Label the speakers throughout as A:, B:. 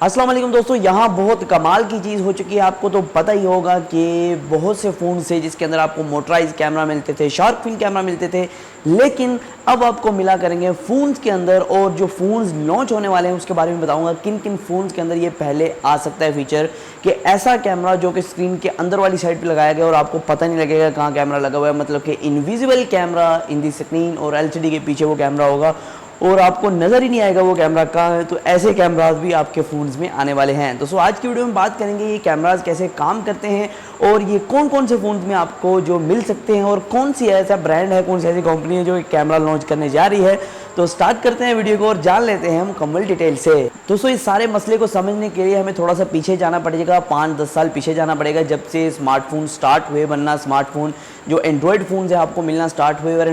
A: अस्सलाम वालेकुम दोस्तों, यहाँ बहुत कमाल की चीज़ हो चुकी है। आपको तो पता ही होगा कि बहुत से फ़ोन से जिसके अंदर आपको मोटराइज कैमरा मिलते थे, शार्क फिन कैमरा मिलते थे, लेकिन अब आपको मिला करेंगे फ़ोन्स के अंदर। और जो फ़ोन्स लॉन्च होने वाले हैं उसके बारे में बताऊंगा किन किन फ़ोन्स के अंदर ये पहले आ सकता है फीचर कि ऐसा कैमरा जो कि स्क्रीन के अंदर वाली साइड पर लगाया गया और आपको पता नहीं लगेगा कहाँ कैमरा लगा हुआ है, मतलब कि इनविजिबल कैमरा इन दी स्क्रीन और एलसीडी के पीछे वो कैमरा होगा और आपको नज़र ही नहीं आएगा वो कैमरा कहाँ है। तो ऐसे कैमराज भी आपके फ़ोन्स में आने वाले हैं। दोस्तों आज की वीडियो में बात करेंगे ये कैमराज कैसे काम करते हैं और ये कौन कौन से फ़ोन्स में आपको जो मिल सकते हैं और कौन सी ऐसा ब्रांड है, कौन सी ऐसी कंपनी है जो कैमरा लॉन्च करने जा रही है। तो स्टार्ट करते हैं वीडियो को और जान लेते हैं मुकम्मल डिटेल से। दोस्तों इस सारे मसले को समझने के लिए हमें थोड़ा सा पीछे जाना पड़ेगा, 5-10 साल पीछे जाना पड़ेगा, जब से स्मार्टफोन स्टार्ट हुए बनना। स्मार्टफोन जो एंड्रॉयड फ़ोन है आपको मिलना स्टार्ट हुए और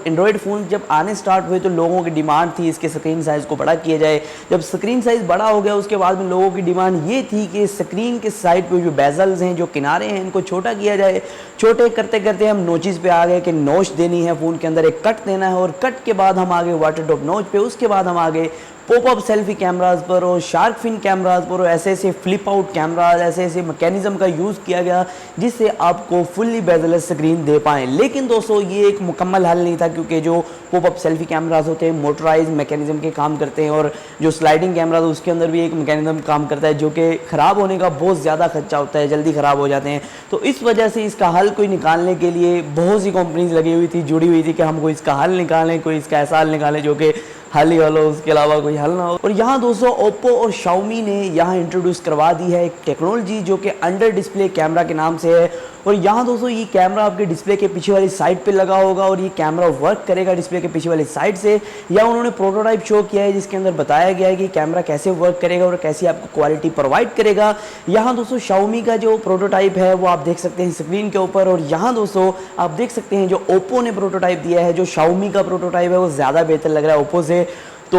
A: एंड्रॉयड फ़ोन जब आने स्टार्ट हुए तो लोगों की डिमांड थी इसके स्क्रीन साइज़ को बड़ा किया जाए। जब स्क्रीन साइज़ बड़ा हो गया उसके बाद में लोगों की डिमांड ये थी कि स्क्रीन के साइड पे जो बेजल्स हैं, जो किनारे हैं, इनको छोटा किया जाए। छोटे करते करते हम नोचेस पे आ गए कि नोच देनी है फ़ोन के अंदर, एक कट देना है और कट के बाद हम आगे वाटर ड्रॉप नोच पे, उसके बाद हम आगे पॉपअप सेल्फी कैमराज पर और शार्क फिन कैमराज पर और ऐसे ऐसे फ्लिप आउट कैमराज, ऐसे ऐसे मैकेनिज्म का यूज़ किया गया जिससे आपको फुल्ली बेजलेस स्क्रीन दे पाएँ। लेकिन दोस्तों ये एक मुकम्मल हल नहीं था, क्योंकि जो पॉपअप सेल्फी कैमराज होते हैं मोटराइज मैकेनिज्म के काम करते हैं और जो स्लाइडिंग कैमराज उसके अंदर भी एक मैकेनिज्म काम करता है जो कि ख़राब होने का बहुत ज़्यादा खर्चा होता है, जल्दी ख़राब हो जाते हैं। तो इस वजह से इसका हल कोई निकालने के लिए बहुत सी कंपनीज लगी हुई थी, जुड़ी हुई थी कि हम कोई इसका हल निकालें, कोई इसका ऐसा हल निकालें जो कि हल ही हल हो, उसके अलावा कोई हल ना हो। और यहाँ दोस्तों ओप्पो और शाओमी ने यहाँ इंट्रोड्यूस करवा दी है एक टेक्नोलॉजी जो कि अंडर डिस्प्ले कैमरा के नाम से है। और यहाँ दोस्तों ये कैमरा आपके डिस्प्ले के पीछे वाली साइड पे लगा होगा और ये कैमरा वर्क करेगा डिस्प्ले के पीछे वाली साइड से। या उन्होंने प्रोटोटाइप शो किया है जिसके अंदर बताया गया है कि कैमरा कैसे वर्क करेगा और कैसी आपको क्वालिटी प्रोवाइड करेगा। यहाँ दोस्तों शाओमी का जो प्रोटोटाइप है वो आप देख सकते हैं स्क्रीन के ऊपर, और यहाँ दोस्तों आप देख सकते हैं जो ओप्पो ने प्रोटोटाइप दिया है, जो शाओमी का प्रोटोटाइप है वो ज़्यादा बेहतर लग रहा है ओप्पो से। तो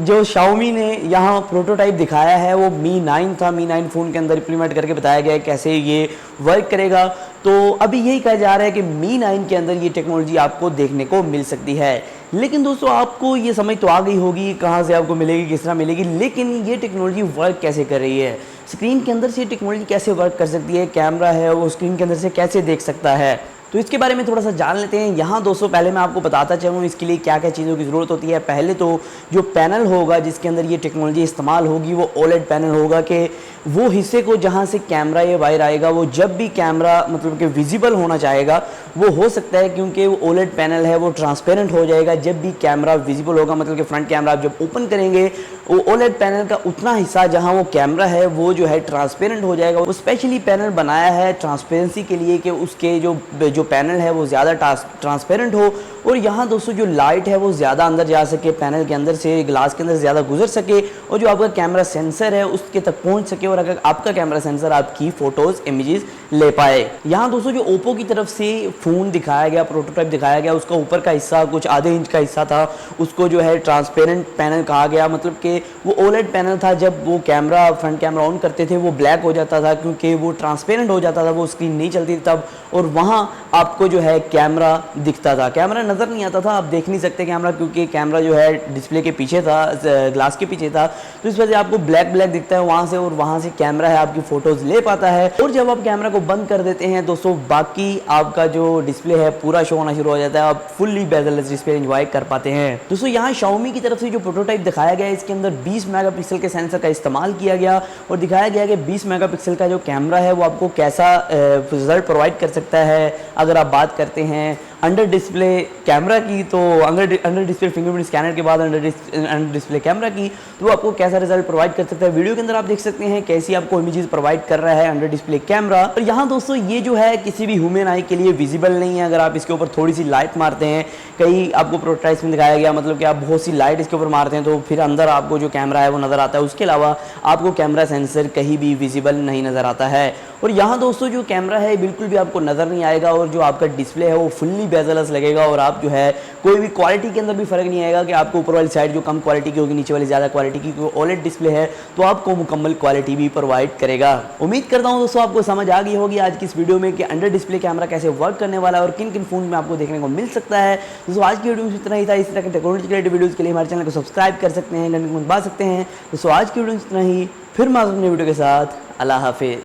A: जो शाओमी ने यहाँ प्रोटोटाइप दिखाया है वो Mi 9 था। Mi 9 फ़ोन के अंदर इंप्लीमेंट करके बताया गया है कैसे ये वर्क करेगा। तो अभी यही कहा जा रहा है कि Mi 9 के अंदर ये टेक्नोलॉजी आपको देखने को मिल सकती है। लेकिन दोस्तों आपको ये समझ तो आ गई होगी कहाँ से आपको मिलेगी, किस तरह मिलेगी, लेकिन ये टेक्नोलॉजी वर्क कैसे कर रही है, स्क्रीन के अंदर से ये टेक्नोलॉजी कैसे वर्क कर सकती है, कैमरा है वो स्क्रीन के अंदर से कैसे देख सकता है, तो इसके बारे में थोड़ा सा जान लेते हैं। यहाँ दोस्तों पहले मैं आपको बताता चलूँ इसके लिए क्या क्या चीज़ों की ज़रूरत होती है। पहले तो जो पैनल होगा जिसके अंदर ये टेक्नोलॉजी इस्तेमाल होगी वो ओलेड पैनल होगा कि वो हिस्से को जहाँ से कैमरा ये वायर आएगा वो जब भी कैमरा मतलब कि विजिबल होना चाहेगा वो हो सकता है, क्योंकि वो ओलेड पैनल है वो ट्रांसपेरेंट हो जाएगा जब भी कैमरा विजिबल होगा। मतलब कि फ्रंट कैमरा आप जब ओपन करेंगे वो ओलेड पैनल का उतना हिस्सा जहाँ वो कैमरा है वो जो है ट्रांसपेरेंट हो जाएगा। वो स्पेशली पैनल बनाया है ट्रांसपेरेंसी के लिए कि उसके जो पैनल है वो ज़्यादा ट्रांसपेरेंट हो और यहाँ दोस्तों जो लाइट है वो ज़्यादा अंदर जा सके, पैनल के अंदर से ग्लास के अंदर ज़्यादा गुजर सके और जो आपका कैमरा सेंसर है उसके तक पहुँच सके और अगर आपका कैमरा सेंसर आपकी फ़ोटोज़ इमेजेस ले पाए। यहाँ दोस्तों जो ओप्पो की तरफ से फ़ोन दिखाया गया, प्रोटोटाइप दिखाया गया, उसका ऊपर का हिस्सा कुछ आधे इंच का हिस्सा था, उसको जो है ट्रांसपेरेंट पैनल कहा गया। मतलब कि वो ओलेड पैनल था, जब वो कैमरा फ्रंट कैमरा ऑन करते थे वो ब्लैक हो जाता था क्योंकि वो ट्रांसपेरेंट हो जाता था, वो स्क्रीन नहीं चलती तब, और वहाँ आपको जो है कैमरा दिखता था। कैमरा नज़र नहीं आता था, आप देख नहीं सकते कैमरा क्योंकि कैमरा जो है डिस्प्ले के पीछे था, ग्लास के पीछे था, तो इस वजह से आपको ब्लैक ब्लैक दिखता है वहाँ से और वहाँ से कैमरा है आपकी फ़ोटोज़ ले पाता है। और जब आप कैमरा को बंद कर देते हैं दोस्तों बाकी आपका जो डिस्प्ले है पूरा शो होना शुरू हो जाता है, आप फुल्ली बेजलेस डिस्प्ले एंजॉय कर पाते हैं। दोस्तों यहाँ शाओमी की तरफ से जो प्रोटोटाइप दिखाया गया है इसके अंदर 20 मेगापिक्सल के सेंसर का इस्तेमाल किया गया और दिखाया गया कि 20 मेगापिक्सल का जो कैमरा है वो आपको कैसा रिजल्ट प्रोवाइड कर सकता है। अगर आप बात करते हैं अंडर डिस्प्ले कैमरा की, तो अंडर डिस्प्ले फिंगरप्रिंट स्कैनर के बाद अंडर डिस्प्ले कैमरा की, तो वो आपको कैसा रिजल्ट प्रोवाइड कर सकता है। वीडियो के अंदर आप देख सकते हैं कैसी आपको इमेजेस प्रोवाइड कर रहा है अंडर डिस्प्ले कैमरा। और यहाँ दोस्तों ये जो है किसी भी ह्यूमन आई के लिए विजिबल नहीं है। अगर आप इसके ऊपर थोड़ी सी लाइट मारते हैं, कई आपको प्रोटोटाइप्स में दिखाया गया, मतलब कि आप बहुत सी लाइट इसके ऊपर मारते हैं तो फिर अंदर आपको जो कैमरा है वो नज़र आता है, उसके अलावा आपको कैमरा सेंसर कहीं भी विजिबल नहीं नज़र आता है। और यहाँ दोस्तों जो कैमरा है बिल्कुल भी आपको नज़र नहीं आएगा, और जो आपका डिस्प्ले है वो फुल्ली बेजलस लगेगा, और आप जो है कोई भी क्वालिटी के अंदर भी फ़र्क नहीं आएगा कि आपको ऊपर वाली साइड जो कम क्वालिटी की होगी, नीचे वाली ज़्यादा क्वालिटी की, क्योंकि OLED डिस्प्ले है तो आपको मुकम्मल क्वालिटी भी प्रोवाइड करेगा। उम्मीद करता हूँ दोस्तों आपको समझ आ गई होगी आज की इस वीडियो में कि अंडर डिस्प्ले कैमरा कैसे वर्क करने वाला है और किन किन फ़ोन में आपको देखने को मिल सकता है। दोस्तों आज की वीडियो में इतना ही था। इस तरह के टेक्नोलॉजी रिलेटेड वीडियोज़ के लिए हमारे चैनल को सब्सक्राइब कर सकते हैं, घंटे को दबा सकते हैं। दोस्तों आज की वीडियो में इतना ही, फिर मैं अपने वीडियो के साथ। अल्लाह हाफिज़।